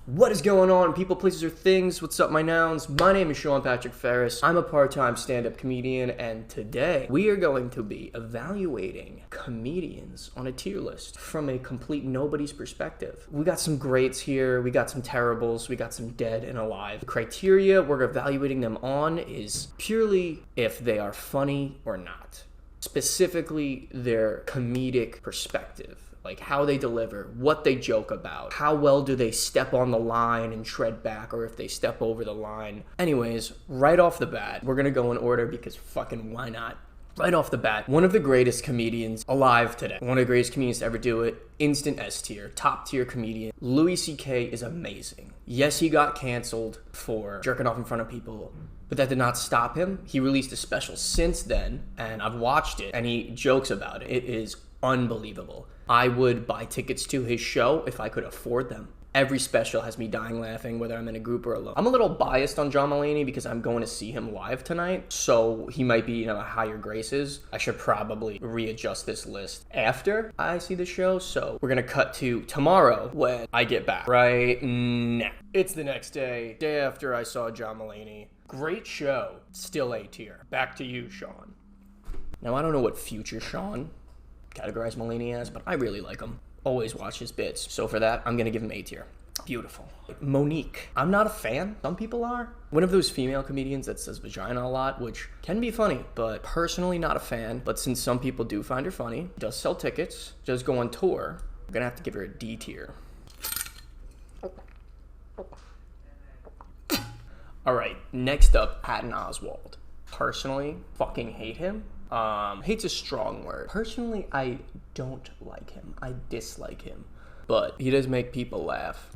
What is going on, people, places, or things? What's up, my nouns? My name is Sean Patrick Ferris. I'm a part-time stand-up comedian, and today we are going to be evaluating comedians on a tier list from a complete nobody's perspective. We got some greats here, we got some terribles, we got some dead and alive. The criteria we're evaluating them on is purely if they are funny or not. Specifically, their comedic perspective. Like how they deliver, what they joke about, how well do they step on the line and tread back, or if they step over the line. Anyways, right off the bat, we're gonna go in order because fucking why not? Right off the bat, one of the greatest comedians alive today. One of the greatest comedians to ever do it. Instant S tier, top tier comedian. Louie C.K. is amazing. Yes, he got canceled for jerking off in front of people, but that did not stop him. He released a special since then, and I've watched it, and he jokes about it. It is unbelievable. I would buy tickets to his show if I could afford them. Every special has me dying laughing, whether I'm in a group or alone. I'm a little biased on John Mulaney because I'm going to see him live tonight, so he might be, higher graces. I should probably readjust this list after I see the show, so we're gonna cut to tomorrow when I get back. Right now. It's the next day after I saw John Mulaney. Great show, still A tier. Back to you, Sean. Now, I don't know what future Sean categorize Mulaney as, but I really like him. Always watch his bits. So for that, I'm gonna give him A tier. Beautiful. Monique. I'm not a fan. Some people are. One of those female comedians that says vagina a lot, which can be funny, but personally not a fan. But since some people do find her funny, does sell tickets, does go on tour, I'm gonna have to give her a D tier. All right, next up, Patton Oswalt. Personally, fucking hate him. Hate's a strong word. Personally, I don't like him. I dislike him. But he does make people laugh.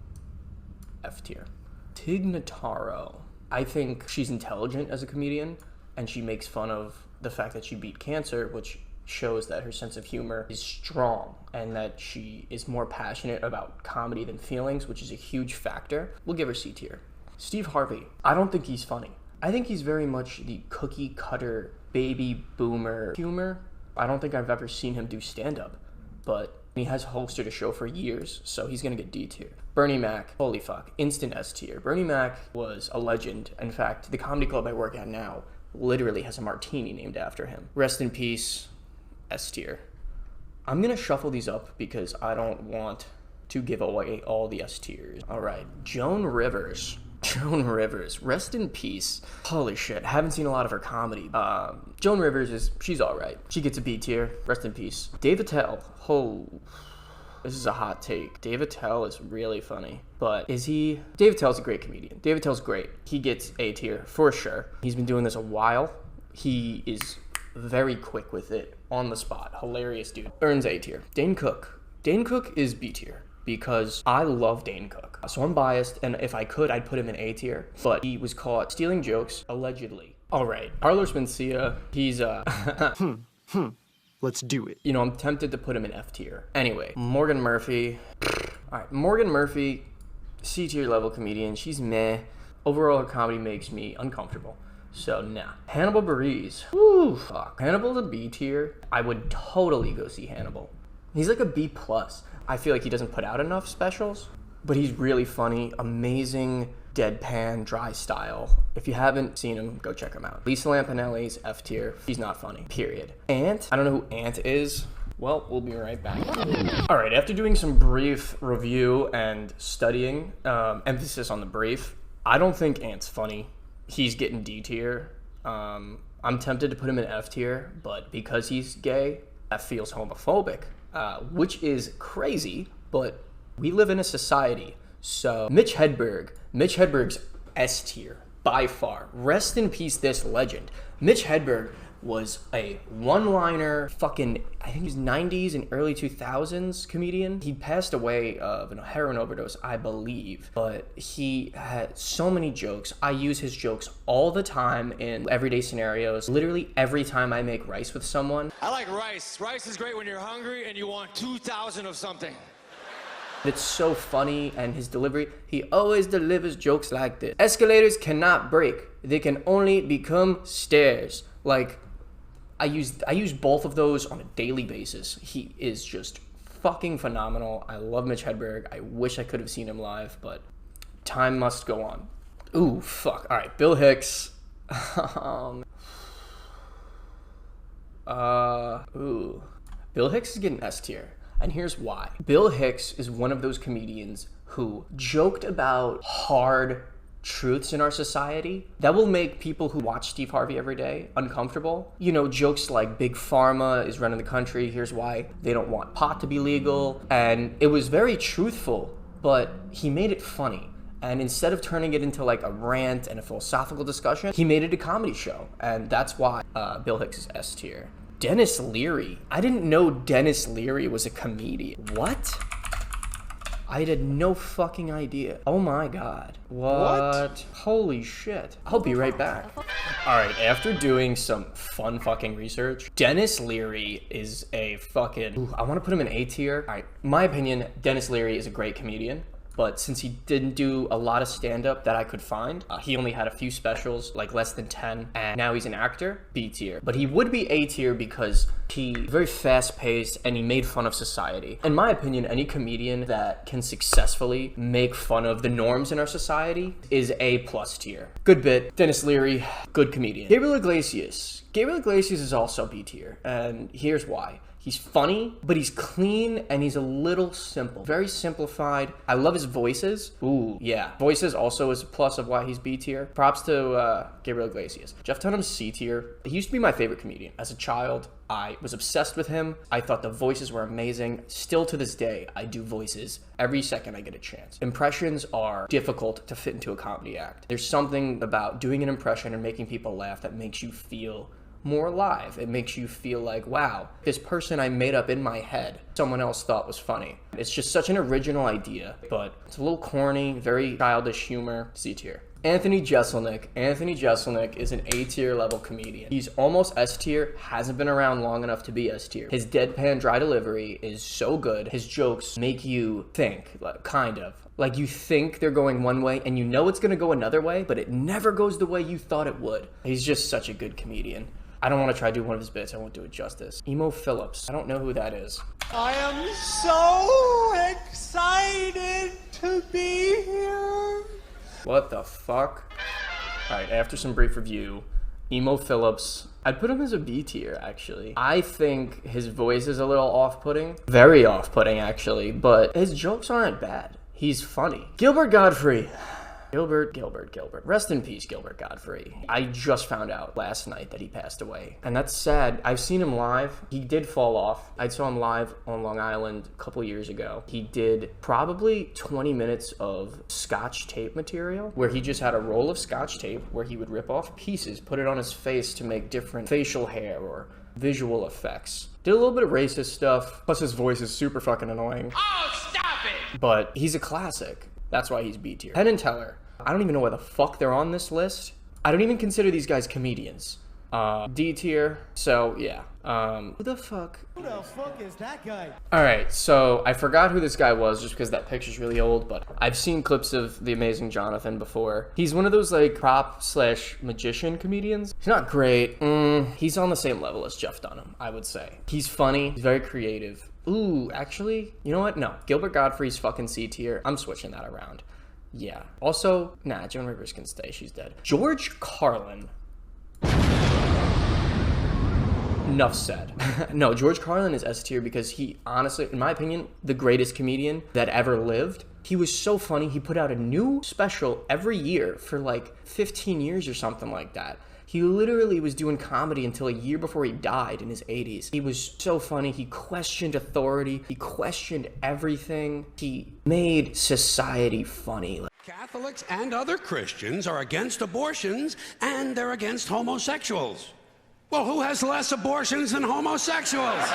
F tier. Tig Notaro. I think she's intelligent as a comedian, and she makes fun of the fact that she beat cancer, which shows that her sense of humor is strong and that she is more passionate about comedy than feelings, which is a huge factor. We'll give her C tier. Steve Harvey. I don't think he's funny. I think he's very much the cookie cutter baby boomer humor. I don't think I've ever seen him do stand-up, but he has hosted a show for years, so he's gonna get D tier. Bernie Mac, holy fuck, instant S tier. Bernie Mac was a legend. In fact, the comedy club I work at now literally has a martini named after him. Rest in peace, S tier. I'm gonna shuffle these up because I don't want to give away all the S tiers. All right, Joan Rivers, rest in peace. Holy shit, haven't seen a lot of her comedy. Joan Rivers she's all right. She gets a B tier, rest in peace. Dave Attell, this is a hot take. Dave Attell is really funny, but Dave Attell's a great comedian. Dave Attell's great. He gets A tier, for sure. He's been doing this a while. He is very quick with it, on the spot. Hilarious dude. Earns A tier. Dane Cook is B tier, because I love Dane Cook. So I'm biased, and if I could, I'd put him in A tier, but he was caught stealing jokes, allegedly. All right, Carlos Mencia, he's, Let's do it. I'm tempted to put him in F tier. Anyway, Morgan Murphy. All right, Morgan Murphy, C tier level comedian, she's meh. Overall, her comedy makes me uncomfortable. So, nah. Hannibal Buress. Woo, fuck. Hannibal's a B tier. I would totally go see Hannibal. He's like a B+. I feel like he doesn't put out enough specials, but he's really funny, amazing, deadpan, dry style. If you haven't seen him, go check him out. Lisa Lampanelli's F tier. He's not funny, period. Ant, I don't know who Ant is. Well, we'll be right back. All right, after doing some brief review and studying, emphasis on the brief, I don't think Ant's funny. He's getting D tier. I'm tempted to put him in F tier, but because he's gay, that feels homophobic. Which is crazy, but we live in a society. So Mitch Hedberg's S tier, by far. Rest in peace, this legend. Mitch Hedberg was a one-liner fucking, I think he was 90s and early 2000s comedian. He passed away of a heroin overdose, I believe, but he had so many jokes. I use his jokes all the time in everyday scenarios. Literally every time I make rice with someone. I like rice. Rice is great when you're hungry and you want 2,000 of something. It's so funny, and his delivery, he always delivers jokes like this. Escalators cannot break. They can only become stairs. Like, I use both of those on a daily basis. He is just fucking phenomenal. I love Mitch Hedberg. I wish I could have seen him live, but Time must go on. Ooh, fuck. All right, Bill Hicks. Bill Hicks is getting S tier, and here's why. Bill Hicks is one of those comedians who joked about hard truths in our society that will make people who watch Steve Harvey every day uncomfortable. You know, jokes like Big Pharma is running the country, here's why they don't want pot to be legal, and it was very truthful, but he made it funny. And instead of turning it into like a rant and a philosophical discussion, he made it a comedy show, and that's why Bill Hicks is S tier. Dennis Leary. I didn't know Dennis Leary was a comedian. What? I had no fucking idea. Oh my god. What? Holy shit. I'll be right back. Alright, after doing some fun fucking research, Dennis Leary is a fucking... Ooh, I want to put him in A tier. Alright, my opinion, Dennis Leary is a great comedian. But since he didn't do a lot of stand-up that I could find, he only had a few specials, like less than 10, and now he's an actor, B tier. But he would be A tier because he's very fast-paced and he made fun of society. In my opinion, any comedian that can successfully make fun of the norms in our society is A+ tier. Good bit. Dennis Leary, good comedian. Gabriel Iglesias. Gabriel Iglesias is also B tier, and here's why. He's funny, but he's clean, and he's a little simple. Very simplified. I love his voices. Ooh, yeah. Voices also is a plus of why he's B tier. Props to Gabriel Iglesias. Jeff Dunham's C tier. He used to be my favorite comedian. As a child, I was obsessed with him. I thought the voices were amazing. Still to this day, I do voices every second I get a chance. Impressions are difficult to fit into a comedy act. There's something about doing an impression and making people laugh that makes you feel more alive. It makes you feel like, wow, this person I made up in my head, someone else thought was funny. It's just such an original idea, but it's a little corny, very childish humor. C tier. Anthony Jeselnik. Anthony Jeselnik is an A tier level comedian. He's almost S tier, hasn't been around long enough to be S tier. His deadpan dry delivery is so good. His jokes make you think, like, kind of. Like, you think they're going one way and you know it's gonna go another way, but it never goes the way you thought it would. He's just such a good comedian. I don't want to try to do one of his bits. I won't do it justice. Emo Phillips. I don't know who that is. I am so excited to be here. What the fuck? Alright, after some brief review, Emo Phillips, I'd put him as a B tier, actually. I think his voice is a little off-putting. Very off-putting, actually, but his jokes aren't bad. He's funny. Gilbert Gottfried. Gilbert. Rest in peace, Gilbert Gottfried. I just found out last night that he passed away, and that's sad. I've seen him live. He did fall off. I saw him live on Long Island a couple years ago. He did probably 20 minutes of Scotch tape material, where he just had a roll of Scotch tape where he would rip off pieces, put it on his face to make different facial hair or visual effects. Did a little bit of racist stuff, plus his voice is super fucking annoying. Oh, stop it! But he's a classic. That's why he's B tier. Penn and Teller. I don't even know why the fuck they're on this list. I don't even consider these guys comedians. D tier. So, yeah. Who the fuck is that guy? Alright, so I forgot who this guy was just because that picture's really old, but I've seen clips of The Amazing Jonathan before. He's one of those, like, prop/magician comedians. He's not great. He's on the same level as Jeff Dunham, I would say. He's funny. He's very creative. Ooh, actually, you know what? No. Gilbert Gottfried's fucking C tier. I'm switching that around. Yeah. Also, nah, Joan Rivers can stay. She's dead. George Carlin. Enough said. No, George Carlin is S tier because he, honestly, in my opinion, the greatest comedian that ever lived. He was so funny. He put out a new special every year for like 15 years or something like that. He literally was doing comedy until a year before he died in his 80s. He was so funny. He questioned authority. He questioned everything. He made society funny. Catholics and other Christians are against abortions, and they're against homosexuals. Well, who has less abortions than homosexuals?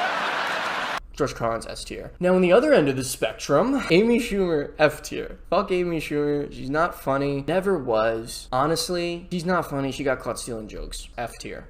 George Carlin's S tier. Now, on the other end of the spectrum, Amy Schumer, F tier. Fuck Amy Schumer. She's not funny. Never was. Honestly, she's not funny. She got caught stealing jokes. F tier.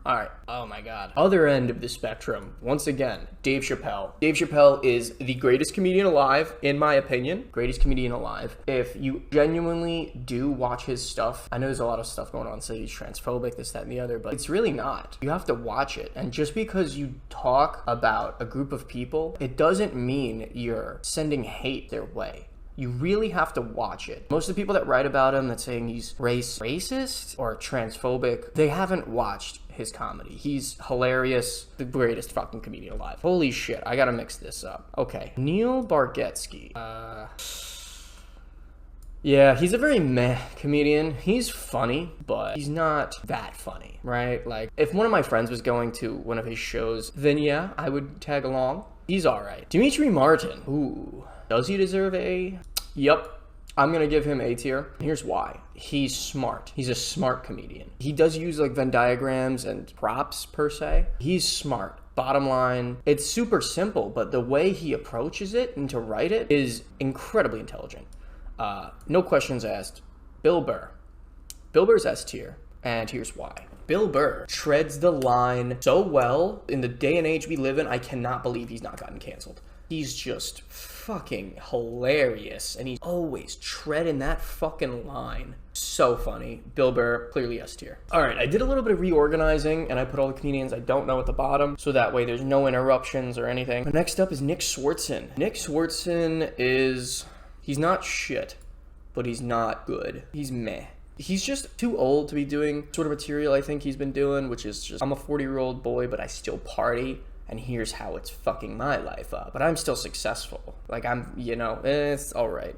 Alright, oh my god. Other end of the spectrum, once again, Dave Chappelle. Dave Chappelle is the greatest comedian alive, in my opinion. Greatest comedian alive. If you genuinely do watch his stuff, I know there's a lot of stuff going on, say he's transphobic, this, that, and the other, but it's really not. You have to watch it. And just because you talk about a group of people, it doesn't mean you're sending hate their way. You really have to watch it. Most of the people that write about him that saying he's racist or transphobic, they haven't watched his comedy. He's hilarious, the greatest fucking comedian alive. Holy shit, I gotta mix this up. Okay, Neil Bargatze. Yeah, he's a very meh comedian. He's funny, but he's not that funny, right? Like, if one of my friends was going to one of his shows, then yeah, I would tag along. He's alright. Dimitri Martin. Ooh. Does he deserve a? Yep. I'm gonna give him A tier. Here's why. He's smart. He's a smart comedian. He does use like Venn diagrams and props per se. He's smart. Bottom line, it's super simple, but the way he approaches it and to write it is incredibly intelligent. No questions asked. Bill Burr. Bill Burr's S tier, and here's why. Bill Burr treads the line so well. In the day and age we live in, I cannot believe he's not gotten canceled. He's just fucking hilarious, and he's always treading that fucking line. So funny. Bill Burr, clearly S tier. Alright, I did a little bit of reorganizing, and I put all the comedians I don't know at the bottom, so that way there's no interruptions or anything. But next up is Nick Swardson. Nick Swardson is... he's not shit, but he's not good. He's meh. He's just too old to be doing sort of material I think he's been doing, which is just, I'm a 40-year-old boy, but I still party, and here's how it's fucking my life up. But I'm still successful. Like, I'm, you know, it's alright.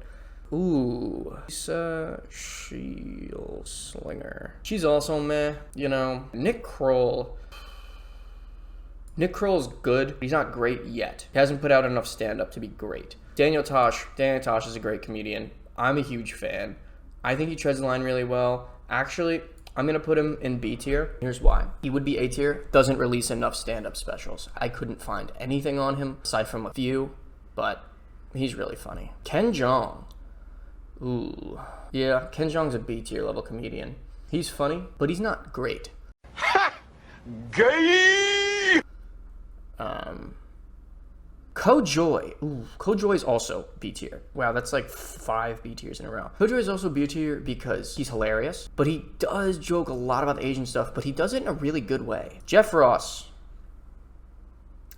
Ooh, Lisa Shield Slinger. She's also meh, you know. Nick Kroll's good. He's not great yet. He hasn't put out enough stand-up to be great. Daniel Tosh is a great comedian. I'm a huge fan. I think he treads the line really well. Actually, I'm going to put him in B tier. Here's why. He would be A tier. Doesn't release enough stand-up specials. I couldn't find anything on him, aside from a few, but he's really funny. Ken Jeong. Ooh. Yeah, Ken Jeong's a B tier level comedian. He's funny, but he's not great. Ha! Gay! Kojoy. Ooh, Kojoy's also B tier. Wow, that's like 5 B tiers in a row. Kojoy is also B tier because he's hilarious, but he does joke a lot about Asian stuff, but he does it in a really good way. Jeff Ross.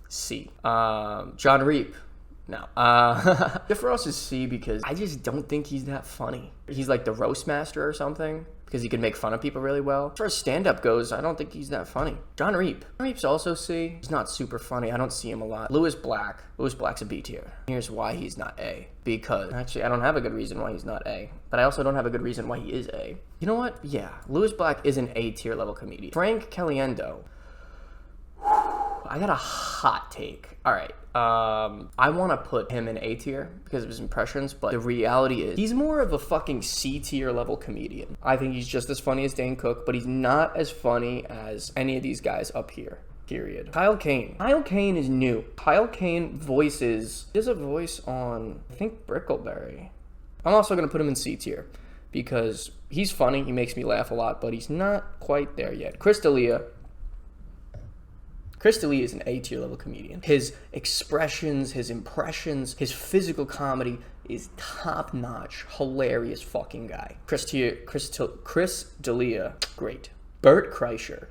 C. John Reap. No. Jeff Ross is C because I just don't think he's that funny. He's like the roast master or something, because he can make fun of people really well. As far as stand-up goes, I don't think he's that funny. John Reap's also C. He's not super funny. I don't see him a lot. Louis Black's a B tier. Here's why he's not A. Because, actually, I don't have a good reason why he's not A. But I also don't have a good reason why he is A. You know what? Yeah, Louis Black is an A tier level comedian. Frank Caliendo. I got a hot take. All right. I want to put him in A tier because of his impressions, but the reality is he's more of a fucking C tier level comedian. I think he's just as funny as Dane Cook, but he's not as funny as any of these guys up here. Period. Kyle Kane. Kyle Kane is new. Kyle Kane does a voice on, I think, Brickleberry. I'm also going to put him in C tier because he's funny. He makes me laugh a lot, but he's not quite there yet. Chris D'Elia is an A tier level comedian. His expressions, his impressions, his physical comedy is top notch, hilarious fucking guy. Chris D'Elia, great. Bert Kreischer's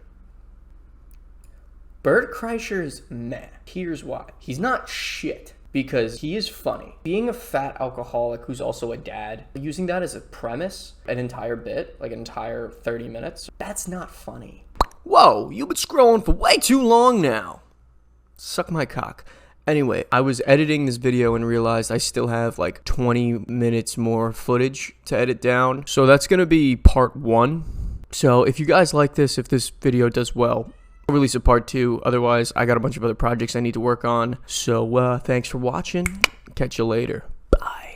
meh. Here's why. He's not shit because he is funny. Being a fat alcoholic who's also a dad, using that as a premise, an entire bit, like an entire 30 minutes, that's not funny. Whoa, you've been scrolling for way too long now. Suck my cock. Anyway, I was editing this video and realized I still have like 20 minutes more footage to edit down. So that's going to be part 1. So if you guys like this, if this video does well, I'll release a part 2. Otherwise, I got a bunch of other projects I need to work on. So thanks for watching. Catch you later.